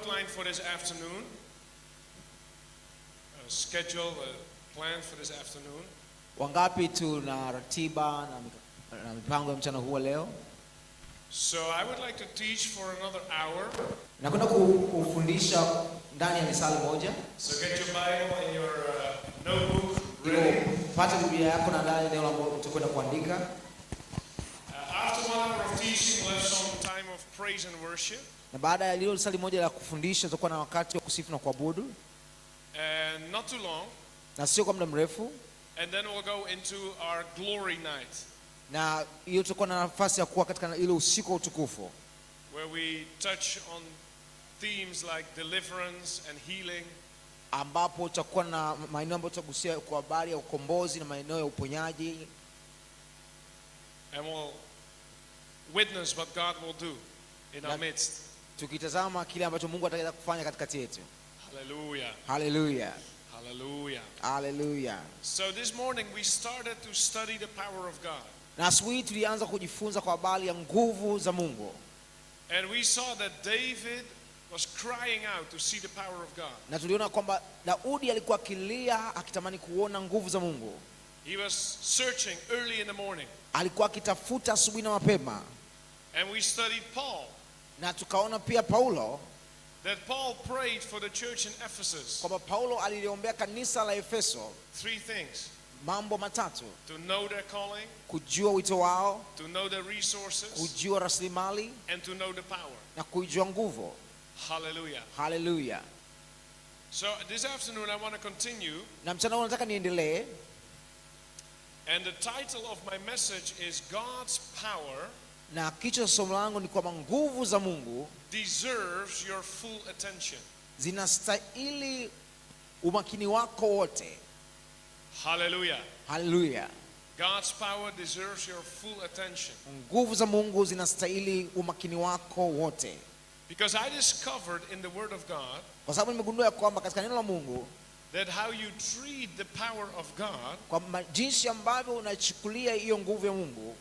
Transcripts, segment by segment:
outline for this afternoon, a schedule, a plan for this afternoon. Wangapi tuna ratiba na mipango ya mchana huu leo? So I would like to teach for another hour. Nakwenda kufundisha ndani ya risala moja. So get your Bible and your notebook ready. Pata Biblia yako na ndani neno ambalo utakwenda kuandika. After 1 hour of teaching, we'll have some time of praise and worship. Na baada ya leo risala moja la kufundisha tutakuwa na wakati wa kusifu na kuabudu. And not too long. Na sio kwa muda mrefu. And then we'll go into our glory night. Na hiyo tutakuwa na nafasi ya kuwa katika ile usiku wa utukufu. Where we touch on themes like deliverance and healing. Ambapo tutakuwa na maeneo ambayo tutagusia kwa habari ya ukombozi na maeneo ya uponyaji. And we'll witness what God will do in our midst. Tukitazama kile ambacho Mungu ataweza kufanya katikati yetu. Hallelujah. Hallelujah. Hallelujah. Hallelujah. So this morning we started to study the power of God. Na asubuhi tulianza kujifunza kwa habari ya nguvu za Mungu. And we saw that David was crying out to see the power of God. Na tuliona kwamba Daudi alikuwa akilia akitamani kuona nguvu za Mungu. He was searching early in the morning. Alikuwa akitafuta asubuhi na mapema. And we studied Paul. Na tukaona pia Paulo. That Paul prayed for the church in Ephesus. Kwamba Paulo aliliombea kanisa la Efeso. 3 things. Mambo matatu. To know their calling. Kujua wito wao. To know their resources. Kujua rasilimali. And to know the power. Na kujua nguvu. Hallelujah. Hallelujah. So this afternoon I want to continue. Na mchana nataka niendelee. And the title of my message is God's power. Na kichwa cha somo langu ni kwamba nguvu za Mungu deserves your full attention. Zinastahili umakini wako wote. Hallelujah. Hallelujah. God's power deserves your full attention. Nguvu za Mungu zinastahili umakini wako wote. Because I discovered in the word of God, kwa sababu nimegundua kwamba katika neno la Mungu, that how you treat the power of God, kwa jinsi ambavyo unachukulia hiyo nguvu ya Mungu,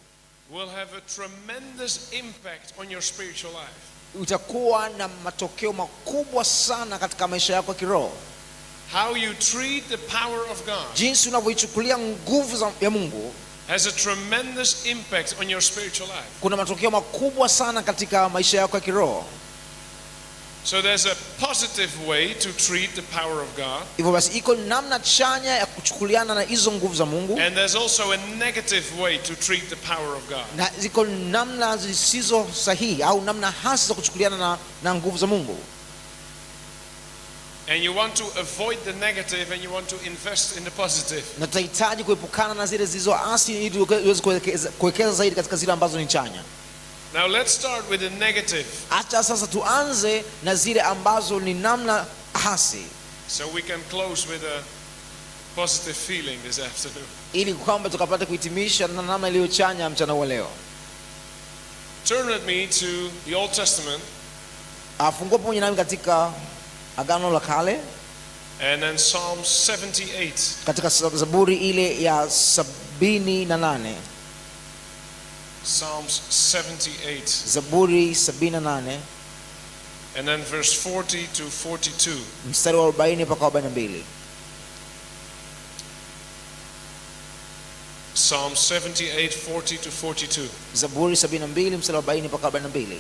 will have a tremendous impact on your spiritual life. Utakuwa na matokeo makubwa sana katika maisha yako ya kiroho. How you treat the power of God, jinsi unavyoichukulia nguvu ya Mungu, has a tremendous impact on your spiritual life. Kuna matokeo makubwa sana katika maisha yako ya kiroho. So there's a positive way to treat the power of God. Hivyo basi iko namna chanya ya kuchukuliana na hizo nguvu za Mungu. And there's also a negative way to treat the power of God. Na ziko namna zisizo sahihi au namna hasi za kuchukuliana na nguvu za Mungu. And you want to avoid the negative and you want to invest in the positive. Na tunahitaji kuepukana na zile zilizo hasi ili uweze kuwekeza zaidi katika zile ambazo ni chanya. Now let's start with the negative. Acha sasa tuanze na zile ambazo ni namna hasi. So we can close with a positive feeling this afternoon. Ili kwamba tukapata kuhitimisha na namna iliyo chanya mchana wa leo. Turn with me to the Old Testament. Fungua pamoja nami katika Agano la Kale. And then Psalm 78. Katika Zaburi ile ya 78. Psalms 78. Zaburi 78. And then verse 40 to 42. Mstari wa 40 mpaka 42. Psalm 78, 40 to 42. Zaburi 72 mstari wa 40 mpaka 42.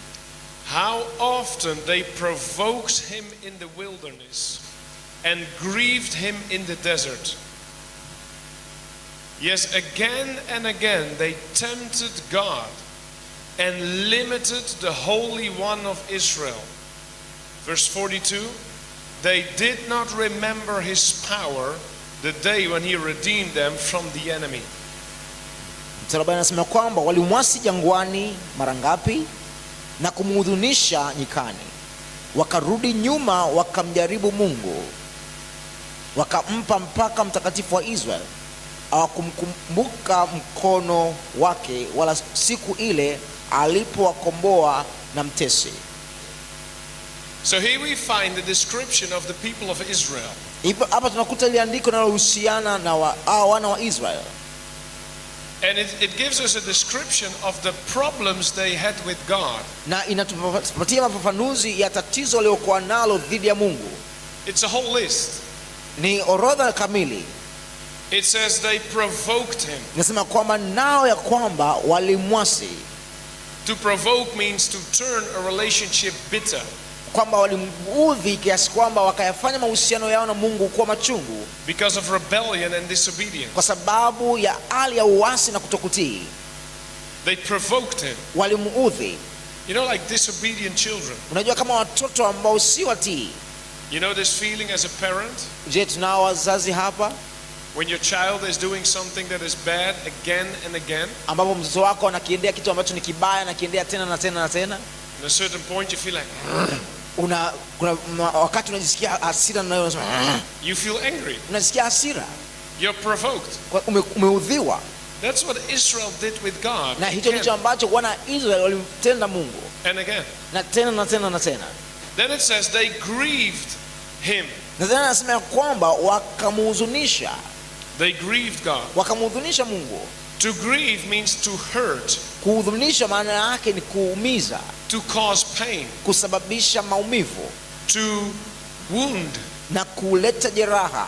How often they provoked him in the wilderness and grieved him in the desert. Yes, again and again they tempted God and limited the Holy One of Israel. Verse 42, they did not remember his power the day when he redeemed them from the enemy. Mstari anasema kwamba walimwasi jangwani mara ngapi na kumhudhunisha nyikani. Wakarudi nyuma wakamjaribu Mungu. Wakampa mpaka mtakatifu wa Israeli. Hawakumkumbuka mkono wake wala siku ile alipowakomboa na mtesi. So here we find the description of the people of Israel. Hapa tunakuta ile andiko linalohusiana na wana wa Israeli. And it gives us a description of the problems they had with God. na inatupatia mafafanuzi ya tatizo waliokuwa nalo dhidi ya Mungu. It's a whole list. Ni orodha kamili. It says they provoked him. Nasema kwamba nao ya kwamba walimwasi. To provoke means to turn a relationship bitter. Kwamba walimuudhi kiasi kwamba wakayafanya mahusiano yao na Mungu kuwa machungu. Because of rebellion and disobedience. Kwa sababu ya hali ya uasi na kutokutii. They provoked him. Walimuudhi. You know, like disobedient children. Unajua kama watoto ambao si watii. You know this feeling as a parent? Je, tunao wazazi hapa? When your child is doing something that is bad again and again. Ambapo mtoto wako anakiendea kitu ambacho ni kibaya na kiendea tena na tena na tena. At a certain point you feel like kuna wakati unajisikia hasira na unasema you feel angry. Unasikia hasira. You're provoked. Umeudhiwa. That's what Israel did with God. Na hicho ndicho ambacho wana Israeli walimtenda Mungu. And again. Na tena na tena na tena. Then it says they grieved him. Na tena anasema kwamba wakamhuzunisha. They grieved God. Wakamhuzunisha Mungu. To grieve means to hurt. Kuhuzunisha maana yake ni kuumiza. To cause pain. Kusababisha maumivu. To wound. Na kuleta jeraha.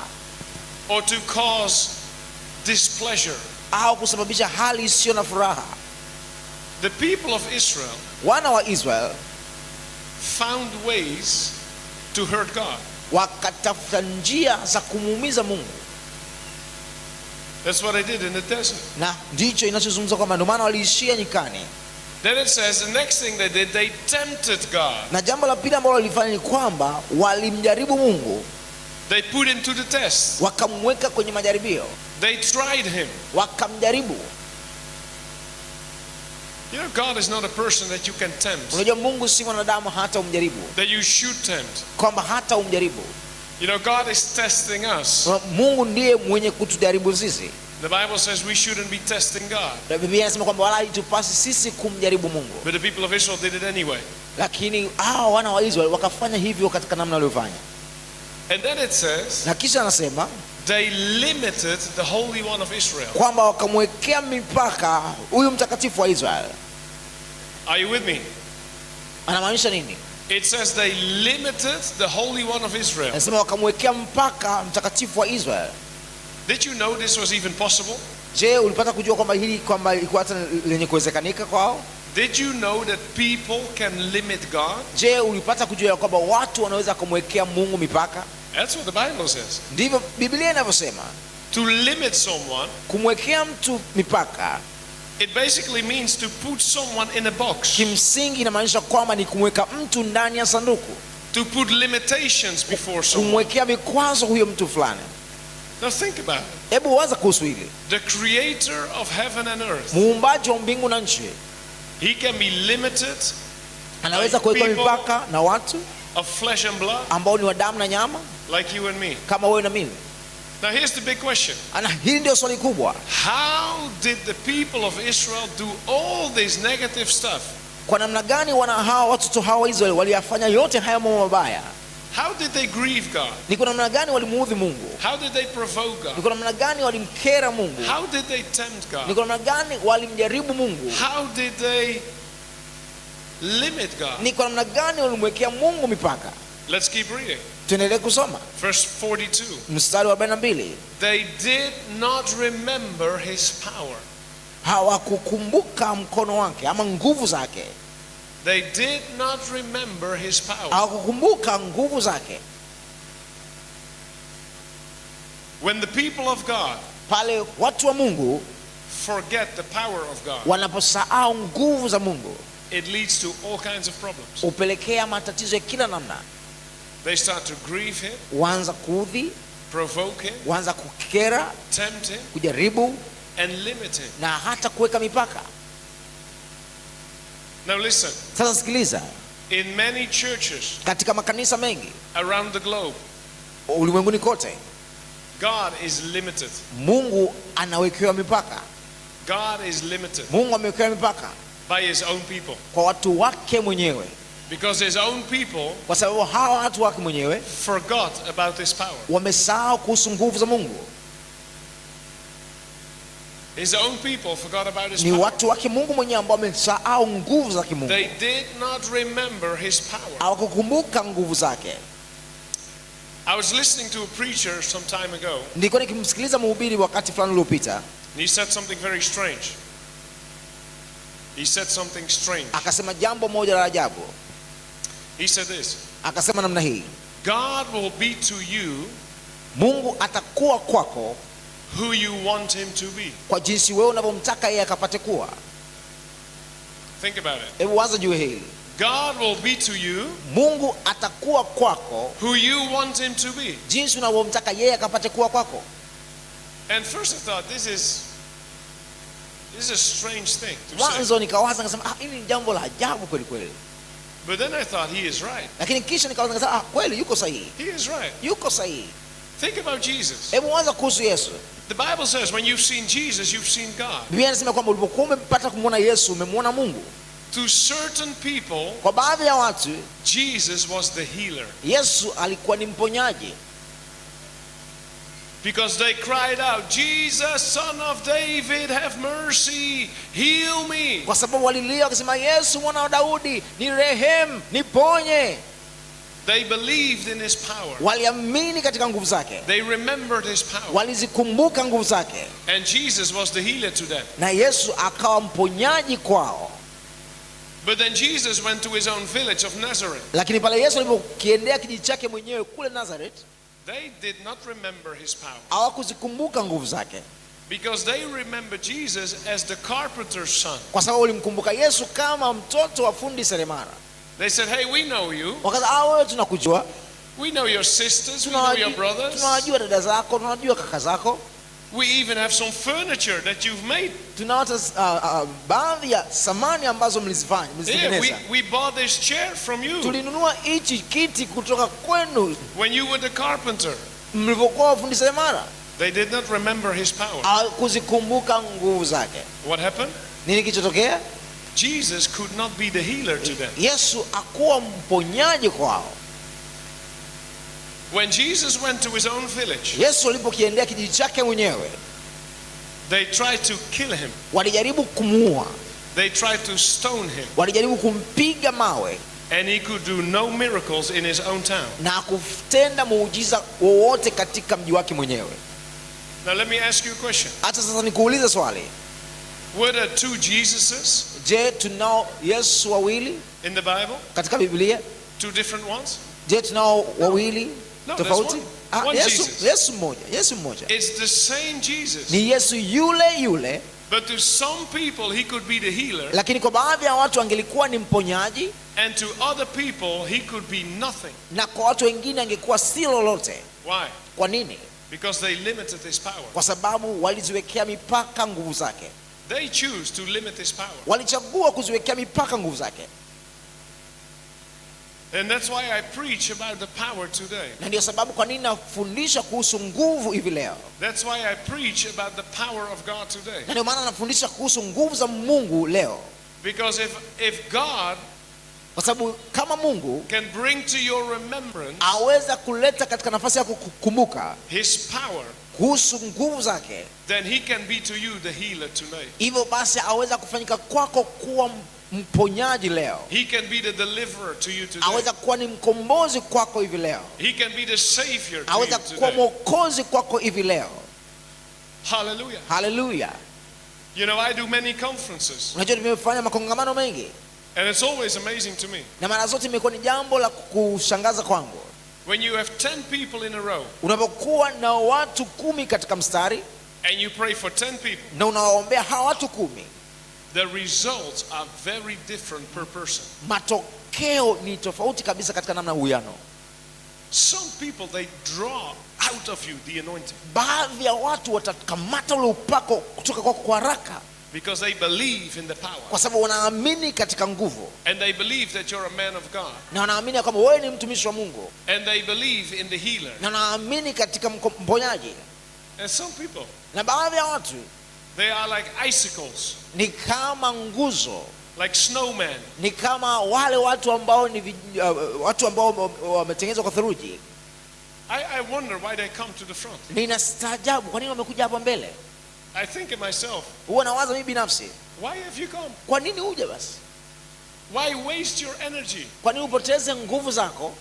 Or to cause displeasure. Au kusababisha hali isiyo na furaha. The people of Israel, wana wa Israel, found ways to hurt God. Wakatafuta njia za kumuumiza Mungu. That's what they did in the desert. Na ndicho inachozungumza kwamba ndio maana waliishia nyikani. Then it says the next thing they did, they tempted God. Na jambo la pili ambalo walifanya ni kwamba walimjaribu Mungu. They put him to the test. Wakamweka kwenye majaribio. They tried him. Wakamjaribu. You know, God is not a person that you can tempt. Unajua Mungu si mwanadamu hata umjaribu. That you should tempt. Kwamba hata umjaribu. You know, God is testing us. Mungu ndiye mwenye kutujaribu sisi. The Bible says we shouldn't be testing God. Biblia inasema kwamba wala haitupasi sisi kumjaribu Mungu. But the people of Israel did it anyway. Lakini wana wa Israeli wakafanya hivyo katika namna waliyofanya. And then it says, na kisha anasema they limited the Holy One of Israel. Kwamba wakamwekea mipaka huyu mtakatifu wa Israeli. Are you with me? Anamaanisha nini? It says they limited the Holy One of Israel. Anasema wakamwekea mpaka mtakatifu wa Israeli. Did you know this was even possible? Je, ulipata kujua kwamba hili kwamba ilikuwa hata lenye kuwezekanika kwao? Did you know that people can limit God? Je, ulipata kujua kwamba watu wanaweza kumwekea Mungu mipaka? That's what the Bible says. Ndivyo Biblia inavyosema. To limit someone, kumwekea mtu mipaka, it basically means to put someone in a box. Kimsingi inamaanisha kwamba ni kumweka mtu ndani ya sanduku. To put limitations before someone. Kumwekea vikwazo huyo mtu fulani. Now think about it. Hebu waza kuhusu hili. The creator of heaven and earth. Muumbaji wa mbingu na nchi. He can be limited. Anaweza kuweka mipaka na watu of flesh and blood. Ambao ni wa damu na nyama. Like you and me. Kama wewe na mimi. Now here's the big question. Ana hili ndio swali kubwa. How did the people of Israel do all this negative stuff? Kwa namna gani watoto hawa wa Israeli waliyafanya yote haya mambo mabaya? How did they grieve God? Ni kwa namna gani walimuudhi Mungu? How did they provoke God? Ni kwa namna gani walimkera Mungu? How did they tempt God? Ni kwa namna gani walimjaribu Mungu? How did they limit God? Ni kwa namna gani walimwekea Mungu mipaka? Let's keep reading. Tuendelee kusoma. Verse 42. Mstari wa 42. They did not remember his power. Hawakukumbuka mkono wake ama nguvu zake. They did not remember his power. Hawakukumbuka nguvu zake. When the people of God pale watu wa Mungu forget the power of God, wanaposahau nguvu za Mungu, it leads to all kinds of problems. Upelekea matatizo ya kila namna. They start to grieve him, waanza kuudhi, provoke him, waanza kukera, tempt him, kujaribu and limit him. na hata kuweka mipaka. Now listen. Sasa sikiliza. In many churches, katika makanisa mengi around the globe, ulimwenguni kote, God is limited. Mungu anawekewa mipaka. God is limited. Mungu amewekewa mipaka by his own people. Kwa watu wake mwenyewe. Because his own people, kwa sababu hawa watu wake mwenyewe, forgot about his power. Wamesahau kuhusu nguvu za Mungu. His own people forgot about his Ni power. watu wake Mungu mwenyewe ambao wamesahau nguvu za kimungu. They did not remember his power. Hawakukumbuka nguvu zake. I was listening to a preacher some time ago. Nilikuwa nikimsikiliza mhubiri wakati fulani uliopita. And he said something very strange. He said something strange. Akasema jambo moja la ajabu. He said this. Akasema namna hii. God will be to you Mungu atakuwa kwako who you want him to be. kwa jinsi wewe unavyomtaka yeye akapate kuwa. Think about it. Hebu waza juu hili. God will be to you Mungu atakuwa kwako who you want him to be. jinsi unavyomtaka yeye akapate kuwa kwako. And first I thought this is a strange thing to say. Mwanzo nikawaza nikasema hili ni jambo la ajabu kweli kweli. But then I thought he is right. Lakini kisha nikawaza nikasema kweli yuko sahihi. He is right. Yuko sahihi. Think about Jesus. Hebu waza kuhusu Yesu. The Bible says when you've seen Jesus, you've seen God. Biblia inasema kwamba ulipokuwa umepata kumwona Yesu umemwona Mungu. To certain people, Kwa baadhi ya watu Jesus was the healer. Yesu alikuwa ni mponyaji. Because they cried out, Jesus, son of David, have mercy, heal me. Kwa sababu walilia wakisema Yesu mwana wa Daudi, ni rehemu, niponye. They believed in his power. Waliamini katika nguvu zake. They remembered his power. Walizikumbuka nguvu zake. And Jesus was the healer to them. Na Yesu akawa mponyaji kwao. But then Jesus went to his own village of Nazareth. Lakini pale Yesu alipokiendea kijiji chake mwenyewe kule Nazareth, They did not remember his power. hawakuzikumbuka nguvu zake. Because they remember Jesus as the carpenter's son. Kwa sababu walimkumbuka Yesu kama mtoto wa fundi seremala. They said, hey, we know you. Wakasema wewe tunakujua. We know your sisters, we know your brothers. Tunawajua dada zako, tunawajua kaka zako. We even have some furniture that you've made. Tuna hata baadhi ya samani ambazo mlizifanya, Yeah, mlizitengeneza. we bought this chair from you Tulinunua hichi kiti kutoka kwenu when you were the carpenter. mlivyokuwa wafundi seremala. They did not remember his power. Hawakuzikumbuka nguvu zake. What happened? Nini kilichotokea? Jesus could not be the healer to them. Yesu akuwa mponyaji kwao. When Jesus went to his own village, Yesu alipokiendea kijiji chake mwenyewe, they tried to kill him. walijaribu kumuua, They tried to stone him. walijaribu kumpiga mawe And he could do no miracles in his own town. na kutenda muujiza wowote katika mji wake mwenyewe. Now let me ask you a question. Hata sasa nikuulize swali. Were there two Jesuses Je, tunao Yesu wawili in the Bible? katika Biblia? Two different ones? Je, tunao wawili No, tofauti? there's one Jesus. Yesu mmoja. Yesu mmoja. It's the same Jesus. Ni Yesu yule yule, But to some people he could be the healer, lakini kwa baadhi ya watu angelikuwa ni mponyaji and to other people he could be nothing. na kwa watu wengine angekuwa si lolote. Why? Kwa nini? Because they limited his power. Kwa sababu waliziwekea mipaka nguvu zake. They choose to limit his power. Walichagua kuziwekea mipaka nguvu zake. And that's why I preach about the power today. Na ndio sababu kwa nini nafundisha kuhusu nguvu hivi leo. That's why I preach about the power of God today. Na ndio maana nafundisha kuhusu nguvu za Mungu leo. Because if God Kwa sababu kama Mungu can bring to your remembrance aweza kuleta katika nafasi yako kukumbuka his power, kuhusu nguvu zake, then he can be to you the healer today. hivyo basi aweza kufanyika kwako kuwa mponyaji leo. He can be the deliverer to you today. Aweza kuwa ni mkombozi kwako hivi leo. He can be the savior to Aweza you kuwa today. mwokozi kwako hivi leo. Hallelujah. Haleluya. You know, I do many conferences, Unajua nimefanya makongamano mengi and it's always amazing to me. na mara zote imekuwa ni jambo la kushangaza kwangu. When you have 10 people in a row, Unapokuwa na watu 10 katika mstari and you pray for 10 people, na unawaombea hawa watu 10, the results are very different per person. matokeo ni tofauti kabisa katika namna uwiano. Some people, they draw out of you the anointing Baadhi ya watu watakamata ule upako kutoka kwako kwa haraka because they believe in the power, kwa sababu wanaamini katika nguvu and they believe that you're a man of God, na wanaamini kwamba wewe ni mtumishi wa Mungu and they believe in the healer. na wanaamini katika mponyaji. And some people, Na baadhi ya watu they are like icicles, ni kama nguzo, like snowmen. ni kama wale watu ambao ni watu ambao wametengenezwa kwa theluji. I wonder why they come to the front. Ninastaajabu kwa nini wamekuja hapa mbele. I think of myself, Huwa nawaza mimi binafsi, why have you come? kwa nini uje basi? Why waste your energy? Kwa nini upoteze nguvu zako?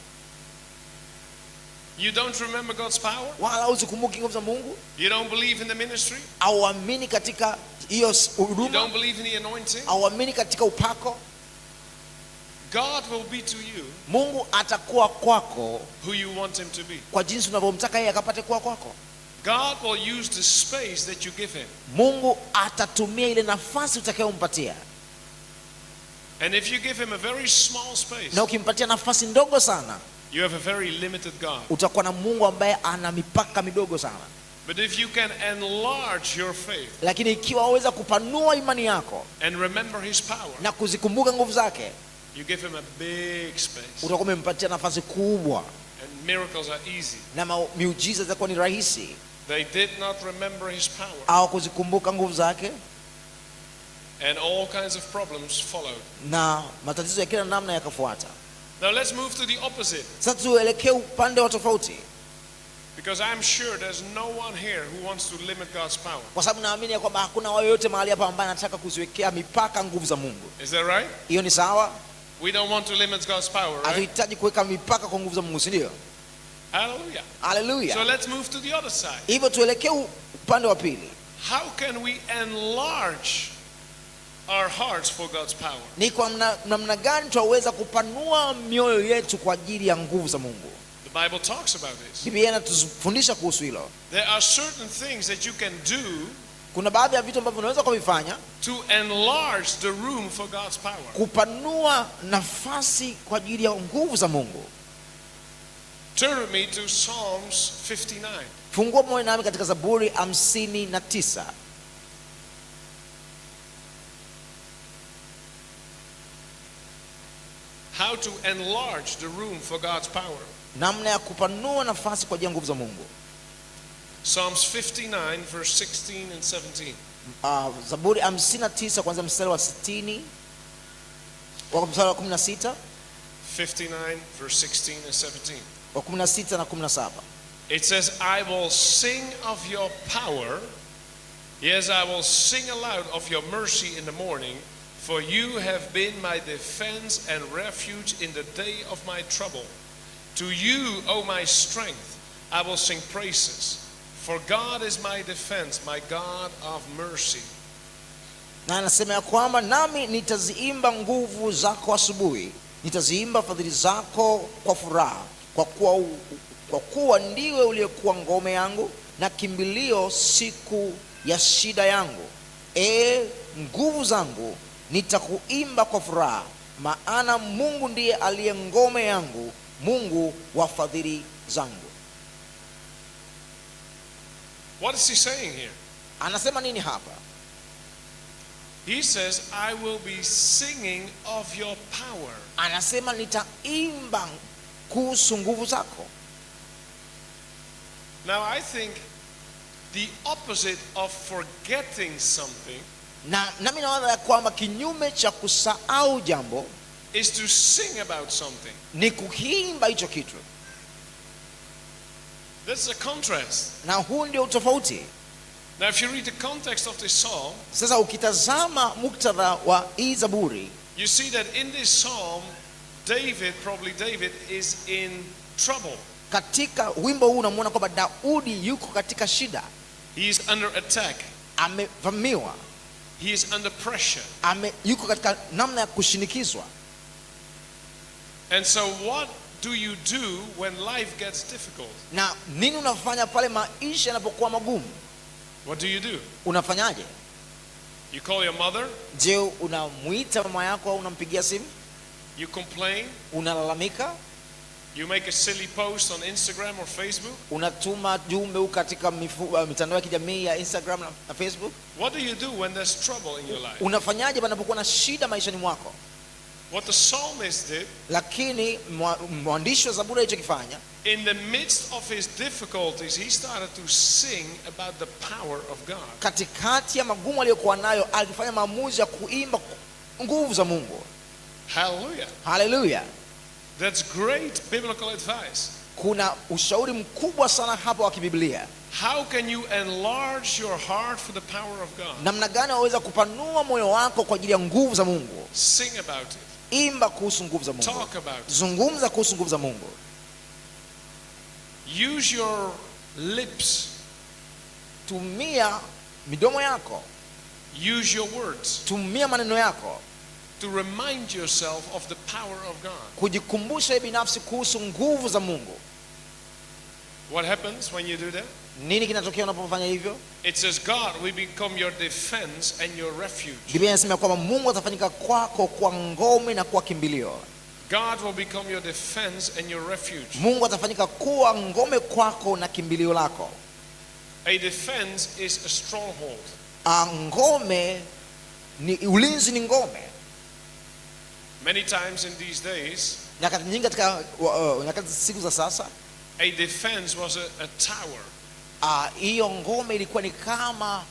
You don't remember God's power? Wala uzikumbuki nguvu za Mungu? You don't believe in the ministry? Au amini katika hiyo You huduma? don't believe in the anointing? Au amini katika upako? God will be to you Mungu atakuwa kwako who you want him to be. kwa jinsi unavyomtaka yeye akapate kuwa kwako. God will use the space that you give him. Mungu atatumia ile nafasi utakayompatia. And if you give him a very small space, Na ukimpatia nafasi ndogo sana, you have a very limited God. utakuwa na Mungu ambaye ana mipaka midogo sana. But if you can enlarge your faith Lakini ikiwa waweza kupanua imani yako and remember his power, na kuzikumbuka nguvu zake, you give him a big space. utakuwa umempatia nafasi kubwa And miracles are easy. na miujiza zitakuwa ni rahisi. They did not remember his power, Au kuzikumbuka nguvu zake, and all kinds of problems followed. na matatizo ya kila namna yakafuata. Now let's move to the opposite, Sasa tuelekee upande wa tofauti, because I'm sure there's no one here who wants to limit God's power. kwa sababu naamini ya kwamba hakuna wao yote mahali hapa ambaye anataka kuziwekea mipaka nguvu za Mungu. Is that right? Hiyo ni sawa? We don't want to limit God's power, right? Hatuhitaji kuweka mipaka kwa nguvu za Mungu, si ndio? Hallelujah. So Haleluya. let's move to the other side. Hivyo tuelekee upande wa pili. How can we enlarge our hearts for God's power? Ni kwa namna gani tunaweza kupanua mioyo yetu kwa ajili ya nguvu za Mungu? The Bible talks about this. Biblia inatufundisha kuhusu hilo. There are certain things that you can do Kuna baadhi ya vitu ambavyo unaweza kuvifanya to enlarge the room for God's power. kupanua nafasi kwa ajili ya nguvu za Mungu. Turn with me to Psalms 59. Fungua moyo nami katika Zaburi 59. How to enlarge the room for God's power. Namna ya kupanua nafasi kwa ajili ya nguvu za Mungu. Psalms 59 verse 16 and 17. Zaburi 59 kuanzia mstari wa 60 wa mstari wa 16, 59 verse 16 and 17. wa 16 na 17. It says, I will sing of your power. Yes, I will sing aloud of your mercy in the morning, for you have been my defense and refuge in the day of my trouble. To you, O my strength, I will sing praises. For God is my defense, my God of mercy. Na anasema ya kwamba nami nitaziimba nguvu zako asubuhi, nitaziimba fadhili zako kwa furaha, kwa kuwa ndiwe uliyekuwa ngome yangu na kimbilio siku ya shida yangu. Nguvu zangu, nitakuimba kwa furaha, maana Mungu ndiye aliye ngome yangu, Mungu wa fadhili zangu. What is he saying here? Anasema nini hapa? He says, I will be singing of your power. Anasema nitaimba kuhusu nguvu zako. Now I think the opposite of forgetting something Na nami naona ya kwamba kinyume cha kusahau jambo is to sing about something. ni kukiimba hicho kitu. That's a contrast. Na huu ndio utofauti. Now if you read the context of this psalm, Sasa ukitazama muktadha wa hii Zaburi, you see that in this psalm, probably David is in trouble. katika wimbo huu unamuona kwamba Daudi yuko katika shida, He is under attack. amevamiwa, He is under pressure. yuko katika namna ya kushinikizwa. And so what do you do when life gets difficult? Na nini unafanya pale maisha yanapokuwa magumu? What do you do? Unafanyaje? You call your mother, Je, unamuita mama yako au unampigia simu? you complain, Unalalamika? you make a silly post on Instagram or Facebook. Unatuma jumbe katika mitandao ya kijamii ya Instagram na Facebook? What do you do when there's trouble in your life? Unafanyaje panapokuwa na shida maishani mwako? What the psalmist did, Lakini mwandishi wa Zaburi alichokifanya, in the midst of his difficulties, he started to sing about the power of God. katikati ya magumu aliyokuwa nayo, alifanya maamuzi ya kuimba nguvu za Mungu. Hallelujah. Haleluya. That's great biblical advice. Kuna ushauri mkubwa sana hapa wa kibiblia. How can you enlarge your heart for the power of God? Namna gani waweza kupanua moyo wako kwa ajili ya nguvu za Mungu? Sing about it. Imba kuhusu nguvu za Mungu. Talk about it. Zungumza kuhusu nguvu za Mungu. Use your lips. Tumia midomo yako. Use your words. Tumia maneno yako. To remind yourself of the power of God. Kujikumbusha binafsi kuhusu nguvu za Mungu. What happens when you do that? Nini kinatokea unapofanya hivyo? It says God will become your defense and your refuge. Biblia inasema kwamba Mungu atafanyika kwako kwa ngome na kwa kimbilio. God will become your defense and your refuge. Mungu atafanyika kuwa ngome kwako na kimbilio lako. A defense is a stronghold. Ngome ni ulinzi, ni ngome. Many times in these days, Nyakati nyingi katika nyakati siku za sasa, a defense was a tower. Hiyo ngome ilikuwa ni kama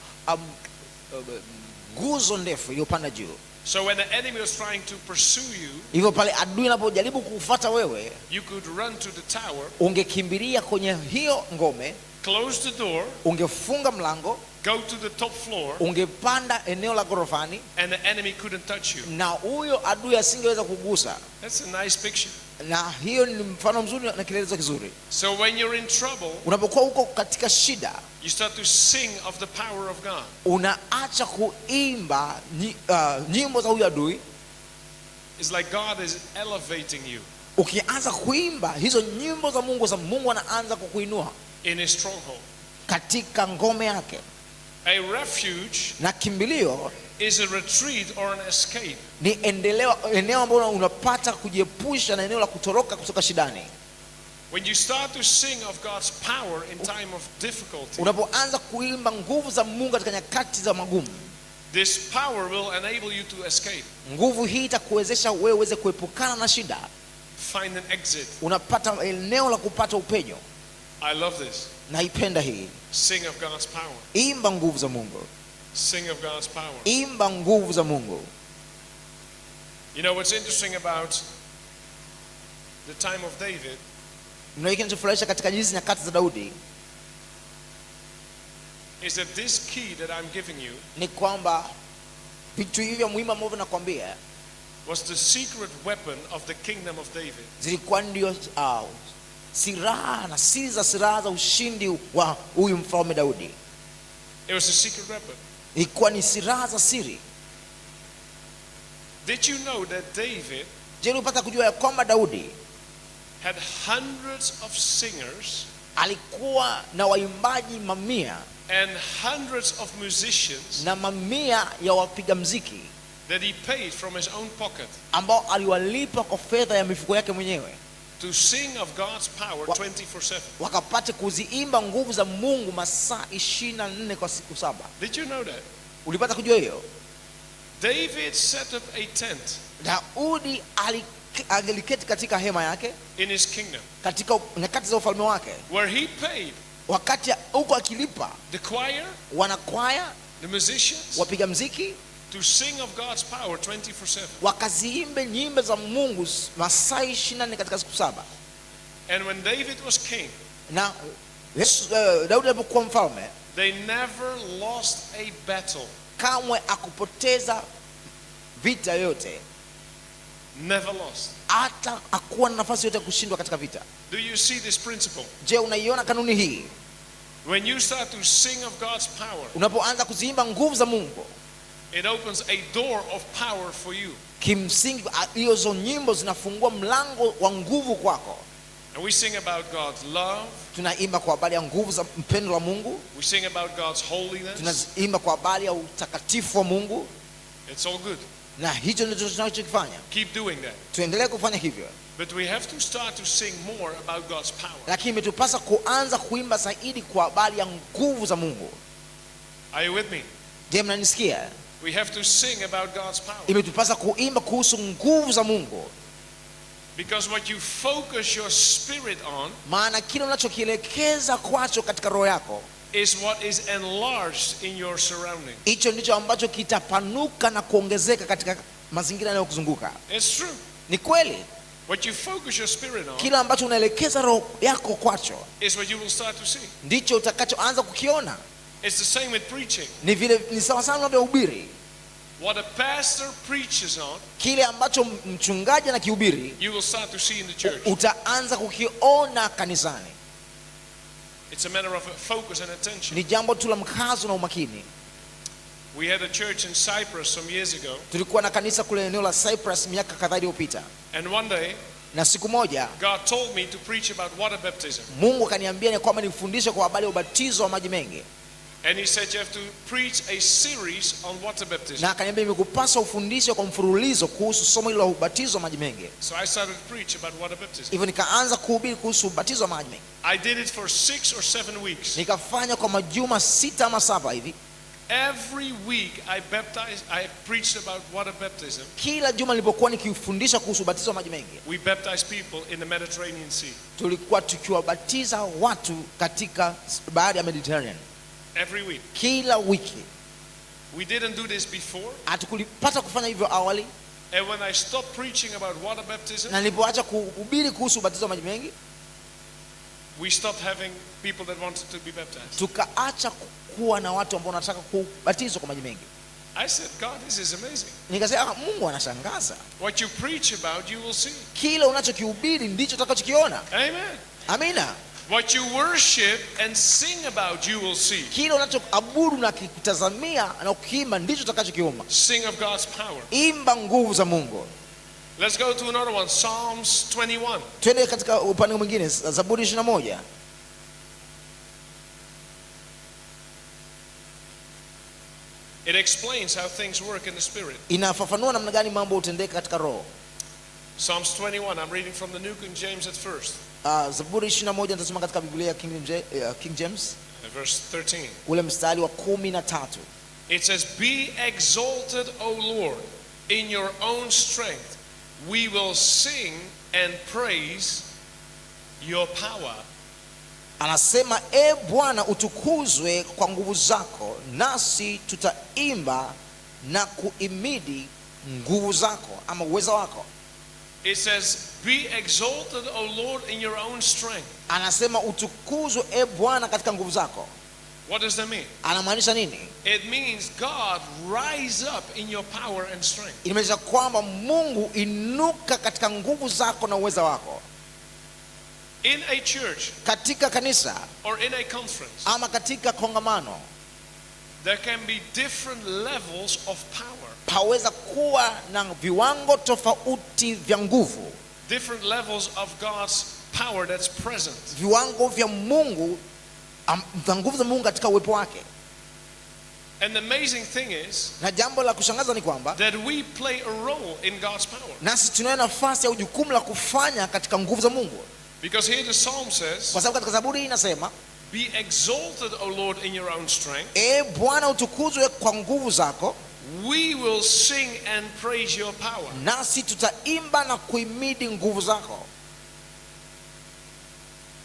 nguzo ndefu iliyopanda juu. So when the enemy was trying to pursue you, hivyo pale adui anapojaribu kufuata wewe, you could run to the tower, ungekimbilia kwenye hiyo ngome, close the door, ungefunga mlango, go to the top floor, ungepanda eneo la gorofani, and the enemy couldn't touch you. na huyo adui asingeweza kugusa. That's a nice picture. Na hiyo ni mfano mzuri na kielelezo kizuri. So when you're in trouble, unapokuwa uko katika shida, you start to sing of the power of God. Unaacha kuimba nyimbo za huyo adui. It's like God is elevating you. Ukianza kuimba hizo nyimbo za Mungu anaanza kukuinua in his stronghold. Katika ngome yake. A refuge na kimbilio is a retreat or an escape. Ni eneo ambalo unapata kujiepusha na eneo la kutoroka kutoka shidani. When you start to sing of God's power in time of difficulty, unapoanza kuimba nguvu za Mungu katika nyakati za magumu, this power will enable you to escape. Nguvu hii itakuwezesha wewe uweze kuepukana na shida. Find an exit. Unapata eneo la kupata upenyo. I love this. Naipenda hii. Sing of God's power. Imba nguvu za Mungu. Sing of God's power. Imba nguvu za Mungu. You know what's interesting about the time of David? Kinachofurahisha katika hizi nyakati za Daudi is that this key that I'm giving you ni kwamba vitu hivyo muhimu ambavyo nakwambia was the secret weapon of the kingdom of David. Zilikuwa ndio silaha na silaha za ushindi wa huyu mfalme Daudi. It was a secret weapon. Ilikuwa ni silaha za siri. Did you know that David je, ulipata kujua kwamba Daudi had hundreds of singers, alikuwa na waimbaji mamia, and hundreds of musicians, na mamia ya wapiga muziki that he paid from his own pocket, ambao aliwalipa kwa fedha ya mifuko yake mwenyewe, to sing of God's power 24/7. wakapate kuziimba nguvu za Mungu masaa 24 kwa siku 7. Did you know that? Ulipata kujua hiyo? David set up a tent Daudi aliketi katika hema yake in his kingdom, katika nyakati za ufalme wake, where he paid wakati huko akilipa the choir, wanakwaya, the musicians, wapiga muziki to sing of God's power 24/7. wakaziimbe nyimbo za Mungu masaa 24 katika siku 7. And when David was king, Na Daudi alipokuwa mfalme, they never lost a battle. kamwe akupoteza vita yote. Never lost. Hata hakuwa na nafasi yote kushindwa katika vita. Do you see this principle? Je, unaiona kanuni hii? When you start to sing of God's power, Unapoanza kuziimba nguvu za Mungu, it opens a door of power for you. kimsingi hizo nyimbo zinafungua mlango wa nguvu kwako. And we sing about God's love. Tunaimba kwa habari ya nguvu za mpendo wa Mungu. We sing about God's holiness. Tunaimba kwa habari ya utakatifu wa Mungu. It's all good. Na hicho ndicho tunachokifanya. Keep doing that. Tuendelee kufanya hivyo. But we have to start to sing more about God's power. Lakini imetupasa kuanza kuimba zaidi kwa habari ya nguvu za Mungu. Are you with me? Je, mnanisikia? We have to sing about God's power. Imetupasa kuimba kuhusu nguvu za Mungu. Because what you focus your spirit on, maana kile unachokielekeza kwacho katika roho yako, is what is enlarged in your surrounding. hicho ndicho ambacho kitapanuka na kuongezeka katika mazingira yanayokuzunguka. It's true. Ni kweli. What you focus your spirit on kila ambacho unaelekeza roho yako kwacho is what you will start to see. ndicho utakachoanza kukiona. It's the same with preaching. Ni sawa sana na unavyohubiri. What a pastor preaches on, Kile ambacho mchungaji anakihubiri, you will start to see in the church. utaanza kukiona kanisani. It's a matter of focus and attention. Ni jambo tu la mkazo na umakini. We had a church in Cyprus some years ago. Tulikuwa na kanisa kule eneo la Cyprus miaka kadhaa iliyopita. And one day, na siku moja God told me to preach about water baptism. Mungu akaniambia ni kwamba nifundishe kwa habari ya ubatizo wa maji mengi. And he said you have to preach a series on water baptism. Na akaniambia imekupasa ufundishe kwa mfululizo kuhusu somo hilo la ubatizo wa maji mengi. So I started to preach about water baptism. Hivyo nikaanza kuhubiri kuhusu ubatizo wa maji mengi. I did it for 6 or 7 weeks. Nikafanya kwa majuma 6 ama 7 hivi. Every week I preached about water baptism. Kila juma nilipokuwa nikifundisha kuhusu ubatizo wa maji mengi, We baptized people in the Mediterranean Sea. tulikuwa tukiwabatiza watu katika bahari ya Mediterranean. Every week. Kila wiki. We didn't do this before. Hatukulipata kufanya hivyo awali. And when I stopped preaching about water baptism, Na nilipoacha kuhubiri kuhusu ubatizo wa maji mengi, we stopped having people that wanted to be baptized. tukaacha kuwa na watu ambao wanataka kubatizwa kwa maji mengi. I said, God, this is amazing. Nikasema Mungu anashangaza. What you preach about, you will see. Kile unachokihubiri ndicho utakachokiona. Amen. Amina. What you worship and sing about, you will see. Kile unachoabudu na kutazamia na kuimba ndicho utakachokiona. Sing of God's power. Imba nguvu za Mungu. Let's go to another one, Psalms 21. Twende katika upande mwingine, Zaburi 21. It explains how things work in the spirit. Inafafanua namna gani mambo hutendeka katika roho. Psalms 21, I'm reading from the New King James at first. Zaburi 21 nitasoma katika Biblia ya King James. Verse 13. Ule mstari wa 13. It says, Be exalted, O Lord, in your own strength. We will sing and praise your power. Anasema Bwana utukuzwe kwa nguvu zako, nasi tutaimba na kuimidi nguvu zako ama uweza wako. It says, Be exalted, O Lord, in your own strength. Anasema utukuzwe Bwana katika nguvu zako. What does that mean? Anamaanisha nini? It means God rise up in your power and strength. Inamaanisha kwamba Mungu inuka katika nguvu zako na uweza wako. In a church, katika kanisa or in a conference, ama katika kongamano, there can be different levels of power. Paweza kuwa na viwango tofauti vya nguvu. Different levels of God's power that's present. Viwango vya Mungu, vya nguvu za Mungu katika uwepo wake. And the amazing thing is, na jambo la kushangaza ni kwamba that we play a role in God's power. Nasi tunayo nafasi au jukumu la kufanya katika nguvu za Mungu. Because here the psalm says, kwa sababu katika Zaburi hii inasema, Be exalted, O Lord, in your own strength. Bwana utukuzwe kwa nguvu zako. We will sing and praise your power. Nasi tutaimba na kuimidi nguvu zako.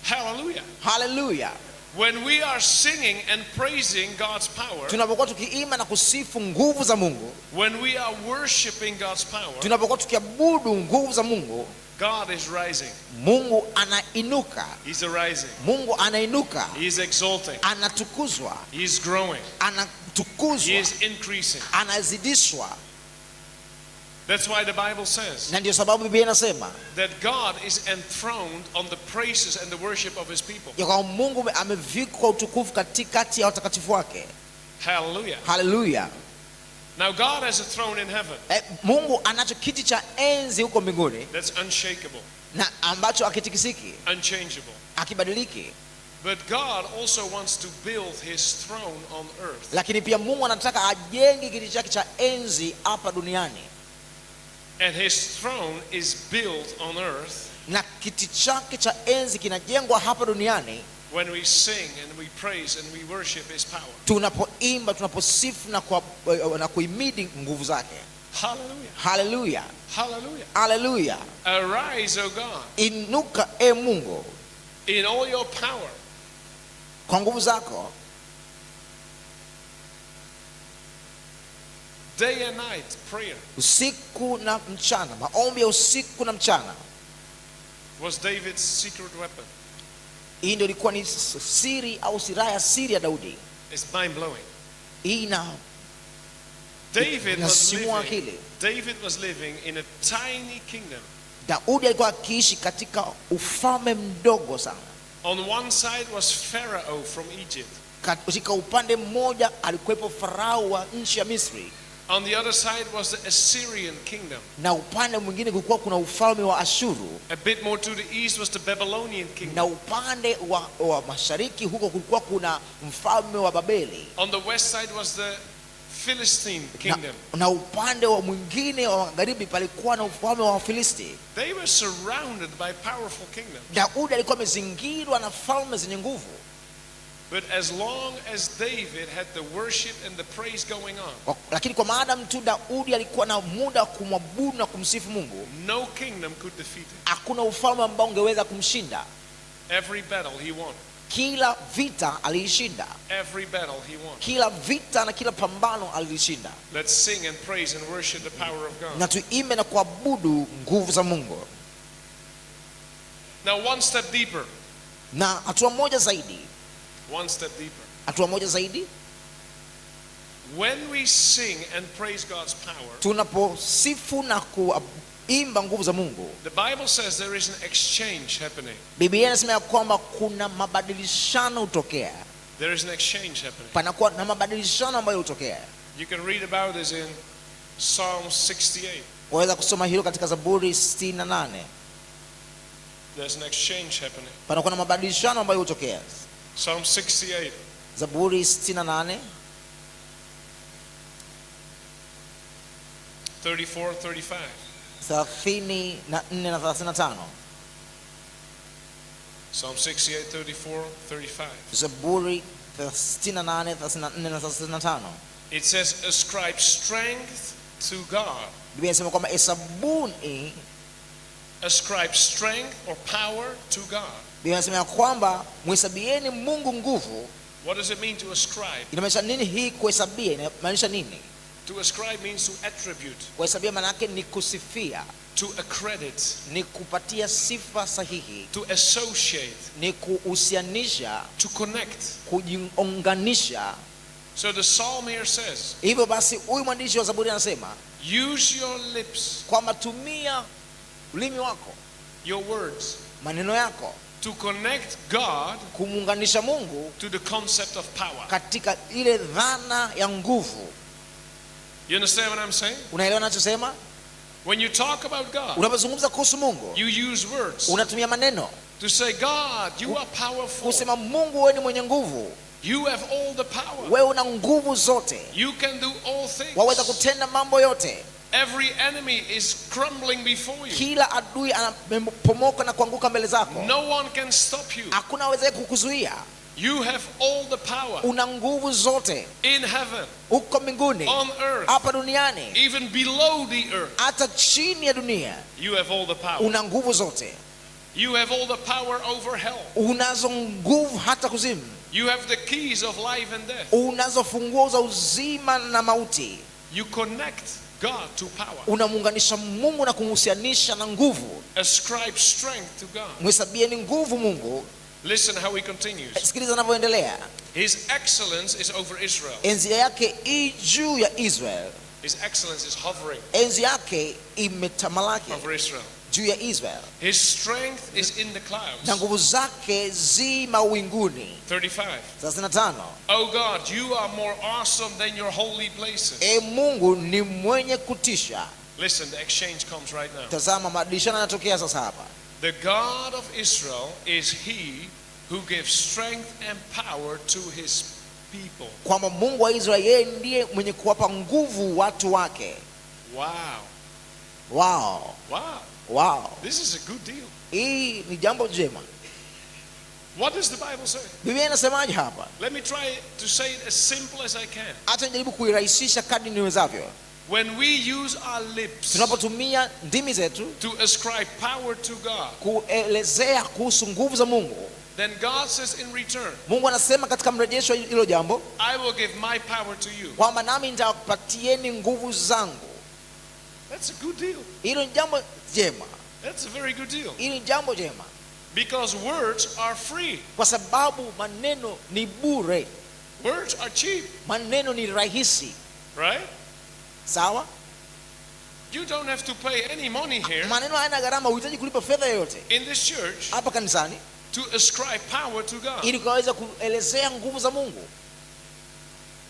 Hallelujah. Hallelujah. When we are singing and praising God's power, tunapokuwa tukiimba na kusifu nguvu za Mungu, when we are worshiping God's power, tunapokuwa tukiabudu nguvu za Mungu, God is rising. Mungu anainuka. He's arising. Mungu anainuka. He is exalting. Anatukuzwa. He is growing. Anatukuzwa. He is increasing. Anazidishwa. That's why the Bible says na ndio sababu Biblia inasema that God is enthroned on the praises and the worship of his people. ya kwamba Mungu amevikwa utukufu katikati ya watakatifu wake. Hallelujah. Hallelujah. Now God has a throne in heaven. Mungu anacho kiti cha enzi huko mbinguni. That's unshakable. Na ambacho hakitikisiki. Unchangeable. Hakibadiliki. But God also wants to build his throne on earth. Lakini pia Mungu anataka ajenge kiti chake cha enzi hapa duniani. And his throne is built on earth. Na kiti chake cha enzi kinajengwa hapa duniani. When we sing and we praise and we worship his power. Tunapoimba, tunaposifu na kuimidi nguvu zake. Hallelujah. Hallelujah. Hallelujah. Hallelujah. Arise, O God. Inuka Mungu. In all your power. Kwa nguvu zako. Day and night prayer. Usiku na mchana, maombi ya usiku na mchana. was David's secret weapon. Hii ndio ilikuwa ni siri au silaha ya siri ya Daudi. It's mind blowing. Hii David akili. was living in a tiny kingdom. Daudi alikuwa akiishi katika ufalme mdogo sana. On one side was Pharaoh from Egypt. Katika upande mmoja alikuwepo Farao wa nchi ya Misri. On the other side was the Assyrian kingdom. Na upande mwingine kulikuwa kuna ufalme wa Ashuru. A bit more to the east was the Babylonian kingdom. Na upande wa mashariki huko kulikuwa kuna mfalme wa Babeli. On the west side was the Philistine kingdom. Na upande wa mwingine wa magharibi palikuwa na ufalme wa Wafilisti. They were surrounded by powerful kingdoms. Daudi alikuwa amezingirwa na falme zenye nguvu. But as long as David had the worship and the praise going on, lakini kwa maadamu tu Daudi alikuwa na muda kumwabudu na kumsifu Mungu, no kingdom could defeat him. Hakuna ufalme ambao ungeweza kumshinda. Every battle he won. Kila vita aliishinda. Every battle he won. Kila vita na kila pambano alilishinda. Let's sing and praise and worship the power of God. Na tuimbe na kuabudu nguvu za Mungu. Now one step deeper. Na hatua moja zaidi. One step deeper. Hatua moja zaidi. When we sing and praise God's power, tunaposifu na kuimba nguvu za Mungu, the Bible says there is an exchange happening. Biblia inasema kwamba kuna mabadilishano hutokea. There is an exchange happening. Panakuwa na mabadilishano ambayo hutokea. You can read about this in Psalm 68. Waweza kusoma hilo katika Zaburi 68. There's an exchange happening. Panakuwa na mabadilishano ambayo hutokea. Psalm 68. Zaburi 68. 34, 35. 34 na 35. Psalm 68, 34, 35. Zaburi 68, 34 na 35. It says, ascribe strength to God. Biblia inasema kwamba hesabuni, ascribe strength or power to God. Biblia inasema kwamba mhesabieni Mungu nguvu. What does it mean to ascribe? Inamaanisha nini hii kuhesabia? Inamaanisha nini? To ascribe means to attribute. Kuhesabia maana yake ni kusifia. To accredit. Ni kupatia sifa sahihi. To associate. Ni kuhusianisha. To connect. Kujiunganisha. So the psalm here says, hivyo basi huyu mwandishi wa Zaburi anasema, use your lips, kwamba tumia ulimi wako, your words, maneno yako, to connect God, kumuunganisha Mungu, to the concept of power. Katika ile dhana ya nguvu. You understand what I'm saying? Unaelewa ninachosema? When you talk about God, unapozungumza kuhusu Mungu, you use words. Unatumia maneno. To say, God, you are powerful. Kusema Mungu wewe ni mwenye nguvu. You have all the power. Wewe una nguvu zote. You can do all things. Waweza kutenda mambo yote. Every enemy is crumbling before you. Kila adui anapomoka na kuanguka mbele zako. No one can stop you. Hakuna awezaye kukuzuia. You have all the power. Una nguvu zote. In heaven. Uko mbinguni. On earth. Hapa duniani. Even below the earth. Hata chini ya dunia. You have all the power. Una nguvu zote. You have all the power over hell. Unazo nguvu hata kuzimu. You have the keys of life and death. Unazo funguo za uzima na mauti. You connect God to power. Unamuunganisha Mungu na kumhusianisha na nguvu. Ascribe strength to God. Mhesabieni nguvu Mungu. Listen how he continues. Sikiliza anavyoendelea. His excellence is over Israel. Enzi yake i juu ya Israel. His excellence is hovering. Enzi yake imetamalaki over Israel. Juu ya Israel. His strength is in the clouds. Na nguvu zake zi mawinguni. 35. Oh God, you are more awesome than your holy places. Mungu ni mwenye kutisha. Listen, the exchange comes right now. Tazama mabadilishano yanatokea sasa hapa. The God of Israel is he who gives strength and power to his people. Kwamba Mungu wa Israeli yeye ndiye mwenye kuwapa nguvu watu wake. Wow. Wow. Wow. Wow. This is a good deal. Hii ni jambo jema. What does the Bible say? Biblia inasemaje hapa? Let me try to say it as simple as I can. Hata nijaribu kuirahisisha kadri niwezavyo. When we use our lips, tunapotumia ndimi zetu to ascribe power to God, kuelezea kuhusu nguvu za Mungu, then God says in return, Mungu anasema katika mrejesho hilo jambo, I will give my power to you. Kwamba nami nitawapatieni nguvu zangu. That's a good deal. Hilo ni jambo jema. That's a very good deal. Hili ni jambo jema, Because words are free. kwa sababu maneno ni bure, Words are cheap, maneno ni rahisi. right? Sawa, You don't have to pay any money here maneno hayana gharama, uhitaji kulipa fedha yoyote in this church hapa kanisani to ascribe power to God. ili ukaweza kuelezea nguvu za Mungu,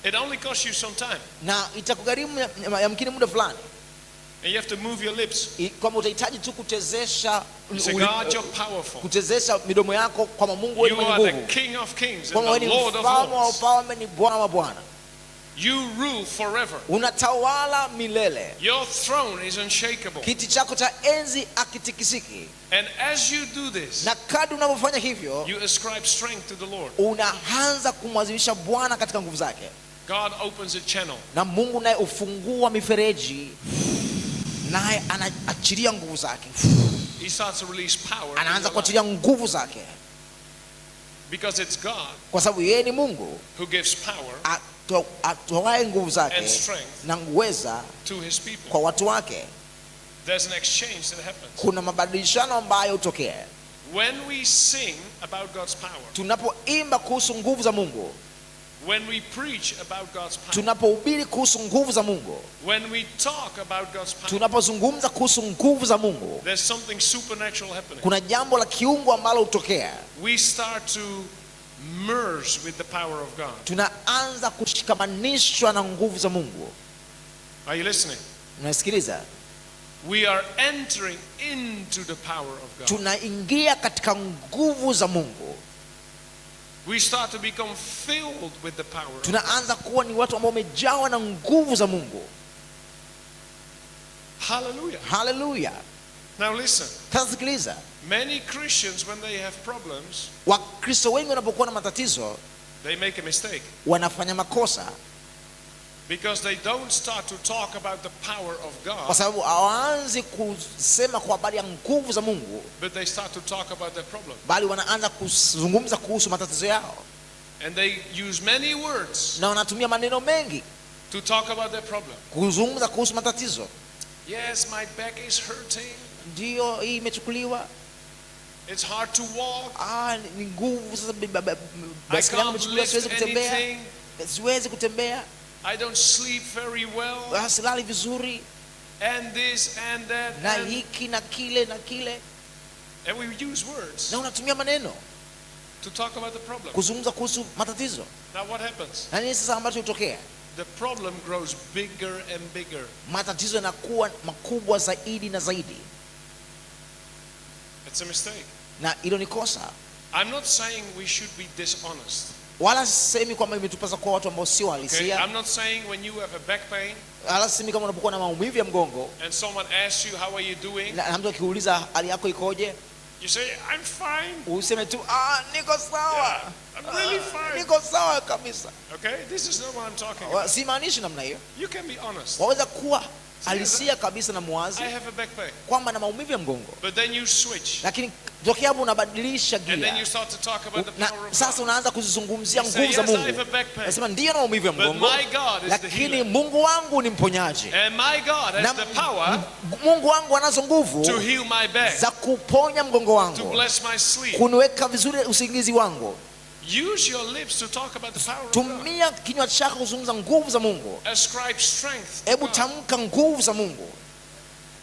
It only costs you some time. na itakugharimu yamkini muda fulani, And you have to move your lips. kwamba utahitaji tu kutezesha You say, God, you're powerful. kutezesha midomo yako kwamba Mungu wewe You ni are the nguvu, King of kings and kwamba wewe the ni Lord of mfalme wa lords. ufalme, ni Bwana wa bwana, You rule forever. unatawala milele, Your throne is unshakable. kiti chako cha enzi akitikisiki. And as you do this, Na kadri unavyofanya hivyo, you ascribe strength to the Lord. unaanza kumwazimisha Bwana katika nguvu zake, God opens a channel. na Mungu naye ufungua mifereji, naye anaachilia nguvu zake, He starts to release power in anaanza your life. kuachilia nguvu zake, Because it's God kwa sababu yeye ni Mungu who gives power atoaye nguvu and zake strength na uweza to his people. kwa watu wake. There's an exchange that happens. Kuna mabadilishano ambayo hutokea When we sing about God's power, tunapoimba kuhusu nguvu za Mungu, when we preach about God's power, tunapohubiri kuhusu nguvu za Mungu, when we talk about God's power, tunapozungumza kuhusu nguvu za Mungu, there's something supernatural happening. kuna jambo la kiungu ambalo hutokea. We start to merge with the power of God. Tunaanza kushikamanishwa na nguvu za Mungu. Are you listening? Unasikiliza? We are entering into the power of God. Tunaingia katika nguvu za Mungu. We start to become filled with the power of God. Tunaanza kuwa ni watu ambao wamejawa na nguvu za Mungu. Hallelujah. Haleluya. Now listen. Sasa sikiliza. Many Christians, when they have problems, Wakristo wengi wanapokuwa na matatizo they make a mistake. wanafanya makosa, Because they don't start to talk about the power of kwa God, sababu hawaanzi kusema kwa habari ya nguvu za Mungu, but they start to talk about their problem. bali wanaanza kuzungumza kuhusu matatizo yao, And they use many words na wanatumia maneno mengi to talk about their problem. kuzungumza kuhusu matatizo. Yes, my back is hurting. Ndio hii imechukuliwa, It's hard to walk. ni nguvu sasa, I basi yangu can't imechukuliwa, siwezi lift kutembea, anything. siwezi kutembea, I don't sleep very well. silali vizuri, And this and that. na And, hiki na kile na kile, and we use words na unatumia maneno to talk about the problem. kuzungumza kuhusu matatizo. Now what happens? Na nini sasa ambacho hutokea? The problem grows bigger and bigger. Matatizo yanakuwa makubwa zaidi na zaidi, It's a mistake. na hilo ni kosa. I'm not saying we should be dishonest. Wala sisemi kwamba imetupasa kuwa watu ambao sio Okay? halisia, I'm not saying when you have a back pain wala sisemi kama unapokuwa na maumivu ya mgongo and someone asks you, how are you doing? na mtu akiuliza hali yako ikoje, You say, I'm fine. useme tu niko sawa, Yeah, I'm really fine. niko sawa kabisa. Okay? This is not what I'm talking about. Simaanishi namna hiyo. You can be honest. Waweza kuwa halisia kabisa na muwazi I have a back pain. kwamba na maumivu ya mgongo, But then you switch. lakini tokea hapo unabadilisha And then you gia, start to talk about the na power of sasa God. unaanza kuzizungumzia You say, nguvu za yes, I have Mungu. a back pain. Nasema ndiyo na maumivu ya But mgongo, my God is the lakini healer. Mungu wangu ni mponyaji, And my God na has the power Mungu wangu anazo nguvu to heal my back, za kuponya mgongo to wangu, bless my sleep. kuniweka vizuri usingizi wangu. Use your lips to talk about the power of God. Tumia kinywa chako kuzungumza nguvu za Mungu. Ascribe strength to Hebu God. tamka nguvu za Mungu,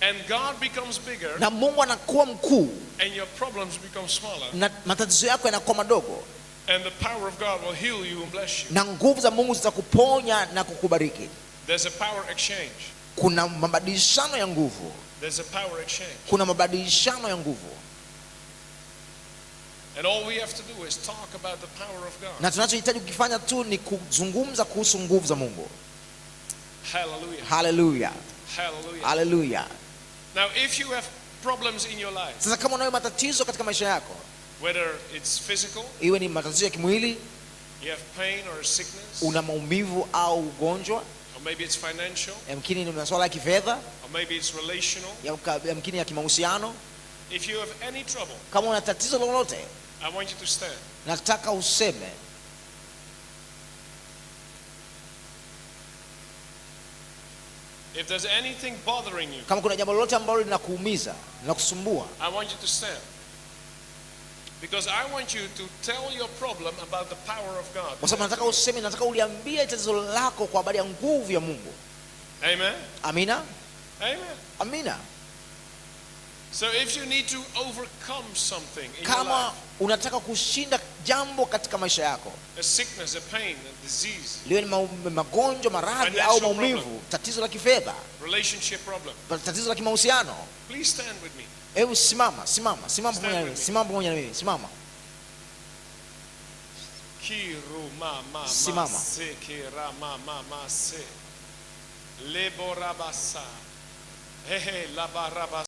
And God becomes bigger na Mungu anakuwa mkuu and your problems become smaller. na matatizo yako yanakuwa madogo, And the power of God will heal you and bless you. na nguvu za Mungu zitakuponya na kukubariki. There's a power exchange. Kuna mabadilishano ya nguvu, There's a power exchange. kuna mabadilishano ya nguvu, And all we have to do is talk about the power of God. na tunachohitaji kukifanya tu ni kuzungumza kuhusu nguvu za Mungu. Hallelujah. Haleluya, Hallelujah. haleluya. Now, if you have problems in your life, Sasa kama unayo matatizo katika maisha yako, whether it's physical, iwe ni matatizo ya kimwili, you have pain or sickness, una maumivu au ugonjwa, or maybe it's financial, yamkini ni masuala ya kifedha, or maybe it's relational. yamkini ya kimahusiano. If you have any trouble, Kama una tatizo lolote, I want you to stand. nataka useme, If there's anything bothering you, Kama kuna jambo lolote ambalo linakuumiza, linakusumbua, I want you to stand. Because I want you to tell your problem about the power of God. kwa sababu nataka useme, nataka uliambie tatizo lako kwa habari ya nguvu ya Mungu. Amen. Amina. Amen. Amina. So if you need to overcome something in your Kama life, unataka kushinda jambo katika maisha yako, a sickness, a pain, a disease, liwe ni magonjwa, maradhi Financial au problem. maumivu, tatizo la kifedha, relationship problem, tatizo la kimahusiano, please stand with me. hebu simama pamoja na mimi, with me. simama pamoja na mimi, simama. Kiru ma ma Simama. ma se kira ma ma ma se leborabasa hehe labarabasa.